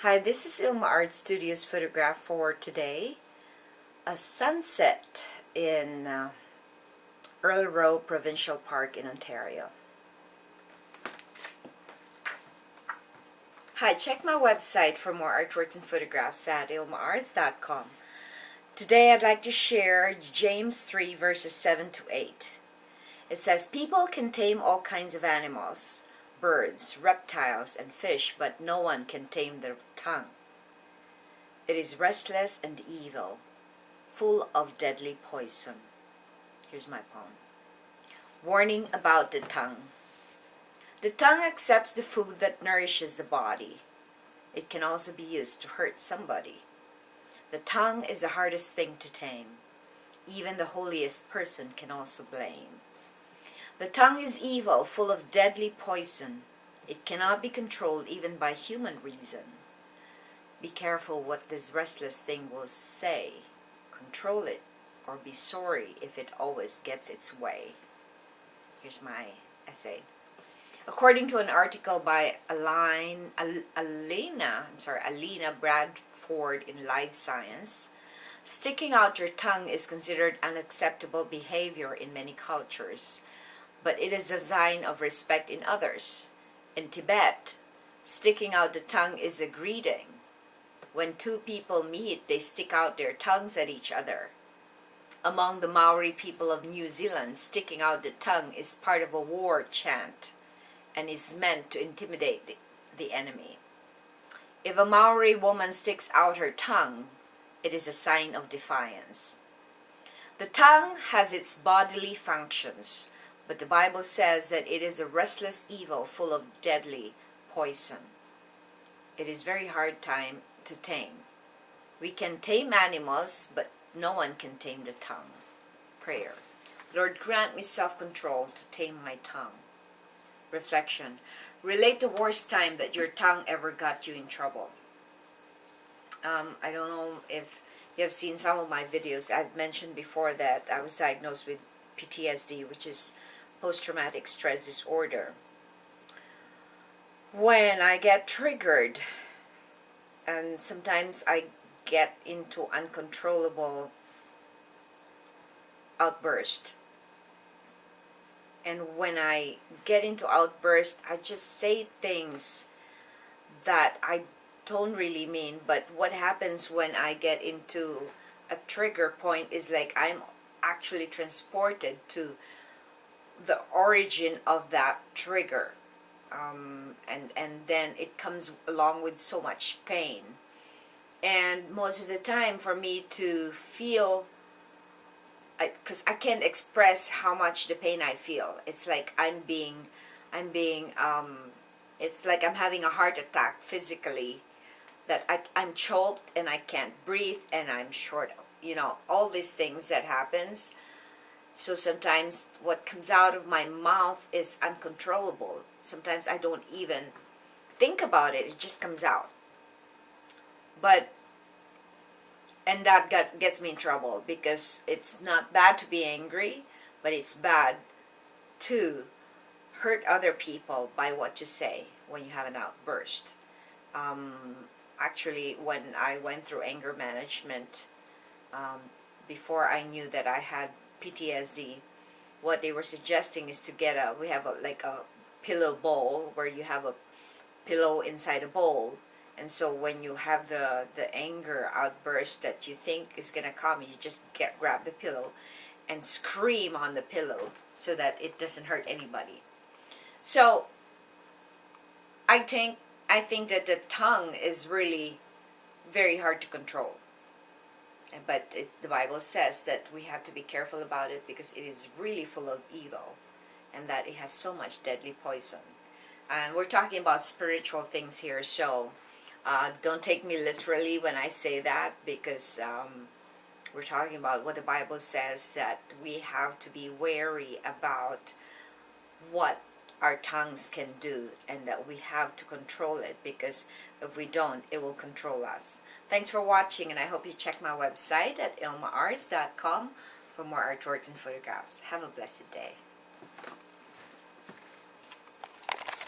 Hi, this is Ilma Art Studios photograph for today. A sunset in Earl Row Provincial Park in Ontario. Hi, check my website for more artworks and photographs at ilmaarts.com. Today I'd like to share James 3 verses 7 to 8. It says, "People can tame all kinds of animals, birds, reptiles, and fish, but no one can tame their tongue. It is restless and evil, full of deadly poison." Here's my poem. Warning about the tongue. The tongue accepts the food that nourishes the body. It can also be used to hurt somebody. The tongue is the hardest thing to tame. Even the holiest person can also blame. The tongue is evil, full of deadly poison. It cannot be controlled even by human reason. Be careful what this restless thing will say. Control it, or be sorry if it always gets its way. Here's my essay. According to an article by Alina Bradford in Live Science, sticking out your tongue is considered unacceptable behavior in many cultures, but it is a sign of respect in others. In Tibet, sticking out the tongue is a greeting. When two people meet, they stick out their tongues at each other. Among the Maori people of New Zealand, sticking out the tongue is part of a war chant and is meant to intimidate the enemy. If a Maori woman sticks out her tongue, it is a sign of defiance. The tongue has its bodily functions, but the Bible says that it is a restless evil full of deadly poison. It is very hard time to tame. We can tame animals, but no one can tame the tongue. Prayer. Lord, grant me self-control to tame my tongue. Reflection. Relate the worst time that your tongue ever got you in trouble. I don't know if you have seen some of my videos. I've mentioned before that I was diagnosed with PTSD, which is post-traumatic stress disorder. When I get triggered, and sometimes I get into uncontrollable outburst. And when I get into outburst, I just say things that I don't really mean. But what happens when I get into a trigger point is like I'm actually transported to the origin of that trigger. And then it comes along with so much pain. And most of the time for me to feel, because I can't express how much the pain I feel. It's like it's like I'm having a heart attack physically, that I'm choked and I can't breathe and I'm short, all these things that happens. So sometimes what comes out of my mouth is uncontrollable. Sometimes I don't even think about it. It just comes out. And that gets me in trouble, because it's not bad to be angry, but it's bad to hurt other people by what you say when you have an outburst. Actually, when I went through anger management, before I knew that I had PTSD, what they were suggesting is to get we have like a pillow bowl where you have a pillow inside a bowl. And so when you have the anger outburst that you think is going to come, you just grab the pillow and scream on the pillow so that it doesn't hurt anybody. So I think that the tongue is really very hard to control. But the Bible says that we have to be careful about it, because it is really full of evil, and that it has so much deadly poison. And we're talking about spiritual things here, so don't take me literally when I say that, because we're talking about what the Bible says, that we have to be wary about what our tongues can do, and that we have to control it, because if we don't, it will control us. Thanks for watching, and I hope you check my website at ilmaarts.com for more artworks and photographs. Have a blessed day.